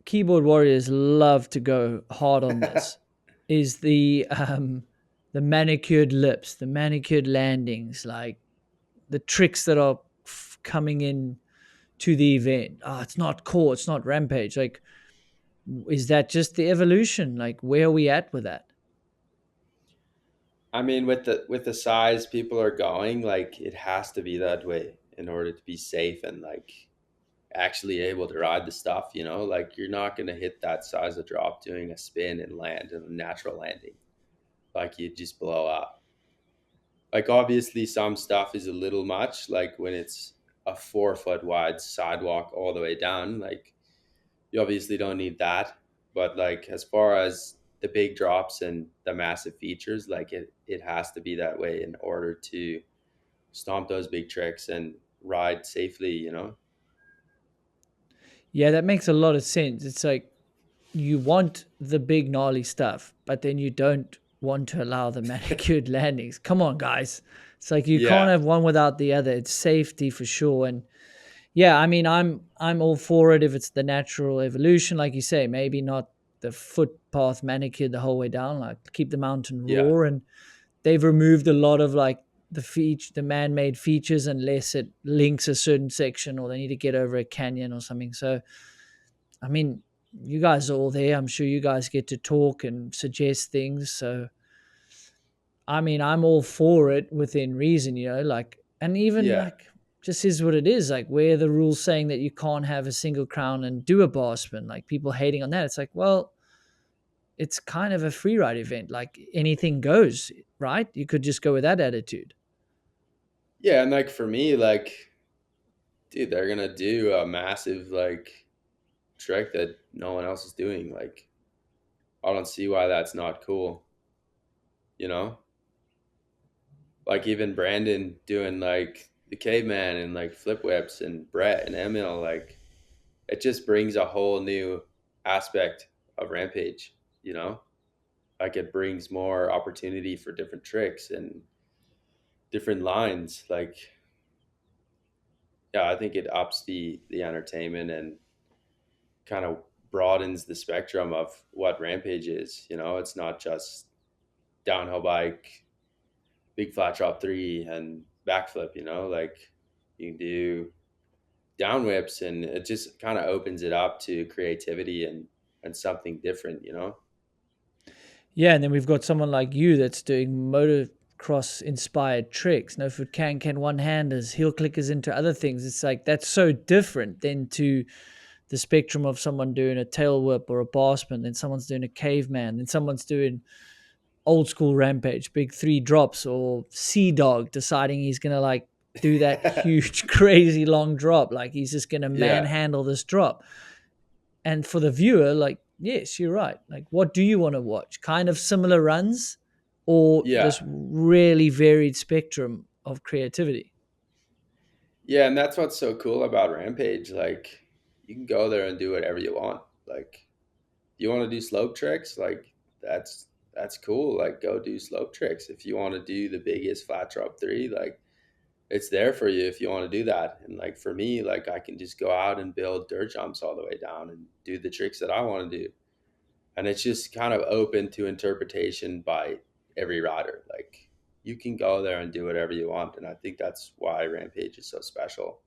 keyboard warriors love to go hard on this is the manicured lips, the manicured landings, like the tricks that are coming in to the event. Oh, it's not core, it's not rampage. Like, is that just the evolution? Like, where are we at with that? I mean, with the size people are going, like it has to be that way in order to be safe and like actually able to ride the stuff. You know, like you're not gonna hit that size of drop doing a spin and land in a natural landing. Like you just blow up. Like obviously, some stuff is a little much. Like when it's a 4 foot wide sidewalk all the way down, like you obviously don't need that. But like as far as the big drops and the massive features, like it has to be that way in order to stomp those big tricks and ride safely, you know? Yeah, that makes a lot of sense. It's like you want the big gnarly stuff, but then you don't want to allow the manicured landings. Come on, guys. It's like you can't Yeah. have one without the other. It's safety for sure. And yeah, I mean, I'm all for it if it's the natural evolution, like you say. Maybe not the footpath manicured the whole way down. Like keep the mountain Yeah. raw, and they've removed a lot of like the man-made features unless it links a certain section or they need to get over a canyon or something. So I mean, you guys are all there. I'm sure you guys get to talk and suggest things. So, I mean, I'm all for it within reason, like, and even Yeah. like, just is what it is. Like, where the rules saying that you can't have a single crown and do a bar spin, like people hating on that. It's like, well, it's kind of a free ride event. Like anything goes, right? You could just go with that attitude. Yeah. And like for me, like, dude, they're gonna do a massive like trick that no one else is doing. Like, I don't see why that's not cool, you know? Like even Brandon doing like the caveman and like flip whips and Brett and Emil, like it just brings a whole new aspect of Rampage, you know? Like it brings more opportunity for different tricks and different lines. Like, yeah, I think it ups the entertainment and kind of broadens the spectrum of what Rampage is. You know, it's not just downhill bike, big flat drop three, and backflip. You know, like you can do down whips, and it just kind of opens it up to creativity and something different. You know. Yeah, and then we've got someone like you that's doing motocross inspired tricks. No foot can one handers, heel clickers into other things. It's like that's so different than to the spectrum of someone doing a tail whip or a bar spin, then someone's doing a caveman, then someone's doing old school rampage, big three drops, or Sea Dog deciding he's gonna like do that huge, crazy long drop. Like he's just gonna Yeah, manhandle this drop. And for the viewer, like, yes, you're right. Like, what do you want to watch? Kind of similar runs or yeah, this really varied spectrum of creativity? yeah, and that's what's so cool about Rampage. Like, you can go there and do whatever you want. Like, you want to do slope tricks, like that's cool. Like go do slope tricks. If you want to do the biggest flat drop three, like it's there for you if you want to do that. And like for me, like I can just go out and build dirt jumps all the way down and do the tricks that I want to do. And it's just kind of open to interpretation by every rider. Like you can go there and do whatever you want. And I think that's why Rampage is so special.